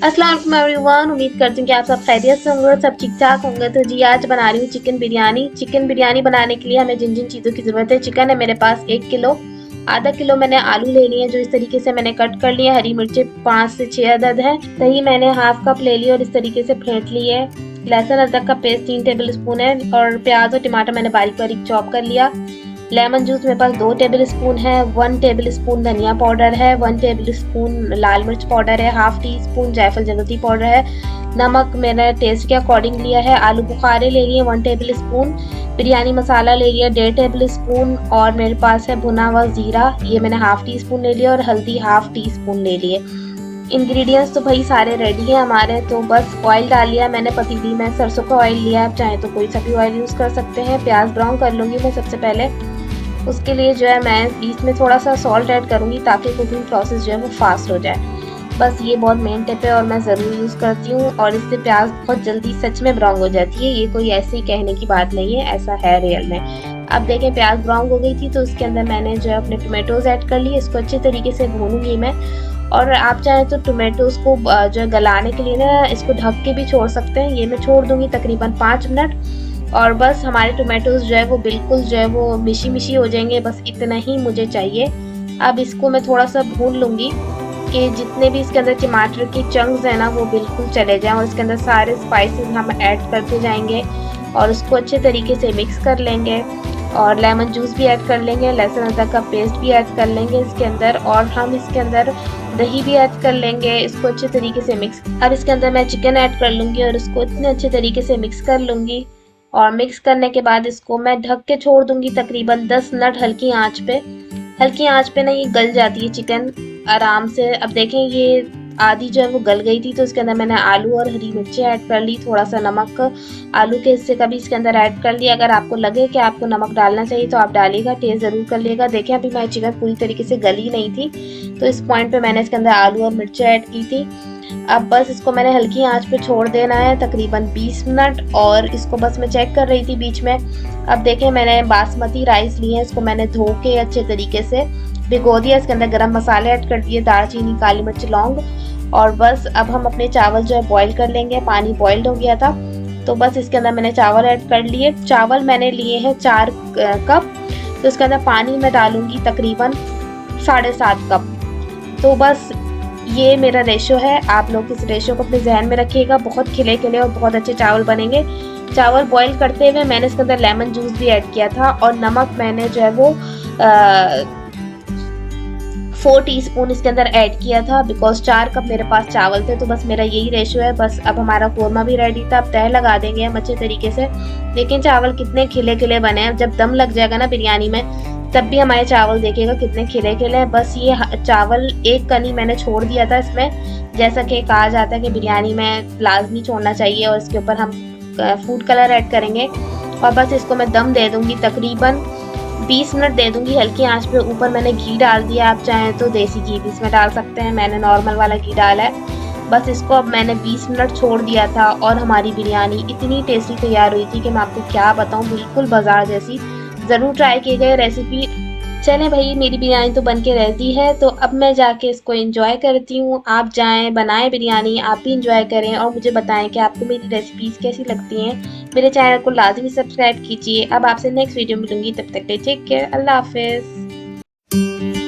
अस्सलाम वालेकुम एवरीवन। उम्मीद करती हूँ कि आप सब खैरियत से होंगे और सब ठीक ठाक होंगे। तो जी आज बना रही हूँ चिकन बिरयानी। चिकन बिरयानी बनाने के लिए हमें जिन जिन चीज़ों की ज़रूरत है, चिकन है मेरे पास 1 किलो, आधा किलो मैंने आलू ले लिए हैं जो इस तरीके से मैंने कट कर लिए, हरी मिर्चें 5 से 6 अदद है, दही मैंने हाफ कप ले लिया और इस तरीके से फेंट ली है, लहसुन अदरक का पेस्ट 3 टेबल स्पून है और प्याज और टमाटर मैंने बारीक बारीक चॉप कर लिया। लेमन जूस मेरे पास 2 टेबल स्पून है, 1 टेबल स्पून धनिया पाउडर है, 1 टेबल स्पून लाल मिर्च पाउडर है, हाफ टी स्पून जायफल जगती पाउडर है, नमक मैंने टेस्ट के अकॉर्डिंग लिया है, आलू बुखारे ले लिए 1 टेबल स्पून, बिरयानी मसाला ले लिया 1.5 टेबल स्पून और मेरे पास है भुना हुआ ज़ीरा, ये मैंने हाफ टी स्पून ले लिया और हल्दी हाफ टी स्पून ले लिए। इंग्रेडिएंट्स तो भाई सारे रेडी हैं हमारे। तो बस ऑयल डाल लिया मैंने पतीली में, सरसों का ऑयल लिया, आप चाहें तो कोई सा भी ऑयल यूज़ कर सकते हैं। प्याज ब्राउन कर लूँगी मैं सबसे पहले, उसके लिए जो है मैं बीच में थोड़ा सा सॉल्ट ऐड करूँगी ताकि कुकिंग प्रोसेस जो है वो फास्ट हो जाए। बस ये बहुत मेन टिप है और मैं ज़रूर यूज़ करती हूँ और इससे प्याज बहुत जल्दी सच में ब्राउन हो जाती है। ये कोई ऐसे ही कहने की बात नहीं है, ऐसा है रियल में। अब देखें प्याज ब्राउन हो गई थी तो उसके अंदर मैंने जो है अपने टोमेटोज़ ऐड कर लिए, इसको अच्छे तरीके से भूनूंगी मैं। और आप चाहें तो टोमेटोज़ को जो है गलाने के लिए ना इसको ढक के भी छोड़ सकते हैं। ये मैं छोड़ दूँगी तकरीबन 5 मिनट और बस हमारे टोमेटोज़ जो है वो बिल्कुल जो है वो मिशी मिशी हो जाएंगे, बस इतना ही मुझे चाहिए। अब इसको मैं थोड़ा सा भून लूँगी कि जितने भी इसके अंदर टमाटर की चंक्स हैं ना वो बिल्कुल चले जाएं और इसके अंदर सारे स्पाइसेस हम ऐड करते जाएंगे और उसको अच्छे तरीके से मिक्स कर लेंगे और लेमन जूस भी ऐड कर लेंगे, लहसुन अदरक का पेस्ट भी ऐड कर लेंगे इसके अंदर और हम इसके अंदर दही भी ऐड कर लेंगे, इसको अच्छे तरीके से मिक्स। अब इसके अंदर मैं चिकन ऐड कर लूँगी और इसको इतने अच्छे तरीके से मिक्स कर लूँगी और मिक्स करने के बाद इसको मैं ढक के छोड़ दूँगी तकरीबन 10 मिनट हल्की आंच पे। हल्की आंच पे ना ये गल जाती है चिकन आराम से। अब देखें ये आधी जो है वो गल गई थी तो इसके अंदर मैंने आलू और हरी मिर्चें ऐड कर ली, थोड़ा सा नमक आलू के हिस्से का भी इसके अंदर ऐड कर लिया। अगर आपको लगे कि आपको नमक डालना चाहिए तो आप डालिएगा, टेस्ट ज़रूर कर लिएगा। देखें अभी हमारी चिकन पूरी तरीके से गली नहीं थी तो इस पॉइंट पे मैंने इसके अंदर आलू और मिर्चें ऐड की थी। अब बस इसको मैंने हल्की आंच पे छोड़ देना है तकरीबन 20 मिनट और इसको बस मैं चेक कर रही थी बीच में। अब देखें मैंने बासमती राइस लिए हैं, इसको मैंने धो के अच्छे तरीके से भिगो दिया, इसके अंदर गरम मसाले ऐड कर दिए, दालचीनी काली मिर्च लौंग और बस अब हम अपने चावल जो है बॉईल कर लेंगे। पानी बॉइल्ड हो गया था तो बस इसके अंदर मैंने चावल ऐड कर लिए। चावल मैंने लिए हैं 4 कप, तो इसके अंदर पानी मैं डालूंगी तकरीबन 7.5 कप। तो बस ये मेरा रेशो है, आप लोग इस रेशो को अपने जहन में रखिएगा। बहुत खिले खिले और बहुत अच्छे चावल बनेंगे। चावल बॉईल करते हुए मैंने इसके अंदर लेमन जूस भी ऐड किया था और नमक मैंने जो है वो 4 टीस्पून इसके अंदर ऐड किया था बिकॉज 4 कप मेरे पास चावल थे। तो बस मेरा यही रेशो है। बस अब हमारा कोरमा भी रेडी था, अब तह लगा देंगे हम अच्छे तरीके से। लेकिन चावल कितने खिले खिले बने हैं, जब दम लग जाएगा ना बिरयानी में तब भी हमारे चावल देखिएगा कितने खिले खिले हैं। बस ये चावल एक कनी मैंने छोड़ दिया था इसमें, जैसा कि कहा जाता है कि बिरयानी में लाजमी छोड़ना चाहिए और इसके ऊपर हम फूड कलर ऐड करेंगे और बस इसको मैं दम दे दूंगी तकरीबन 20 मिनट दे दूंगी हल्की आंच पे। ऊपर मैंने घी डाल दिया, आप चाहें तो देसी घी भी इसमें डाल सकते हैं, मैंने नॉर्मल वाला घी डाला है। बस इसको अब मैंने 20 मिनट छोड़ दिया था और हमारी बिरयानी इतनी टेस्टी तैयार हुई थी कि मैं आपको क्या बताऊं, बिल्कुल बाजार जैसी। ज़रूर ट्राई कीजिएगा रेसिपी। चलें भाई मेरी बिरयानी तो बन के रहती है तो अब मैं जाके इसको एंजॉय करती हूँ। आप जाएं बनाएं बिरयानी, आप भी एंजॉय करें और मुझे बताएं कि आपको मेरी रेसिपीज़ कैसी लगती हैं। मेरे चैनल को लाजमी सब्सक्राइब कीजिए। अब आपसे नेक्स्ट वीडियो मिलूंगी, तब तक टेक केयर, अल्लाह हाफिज़।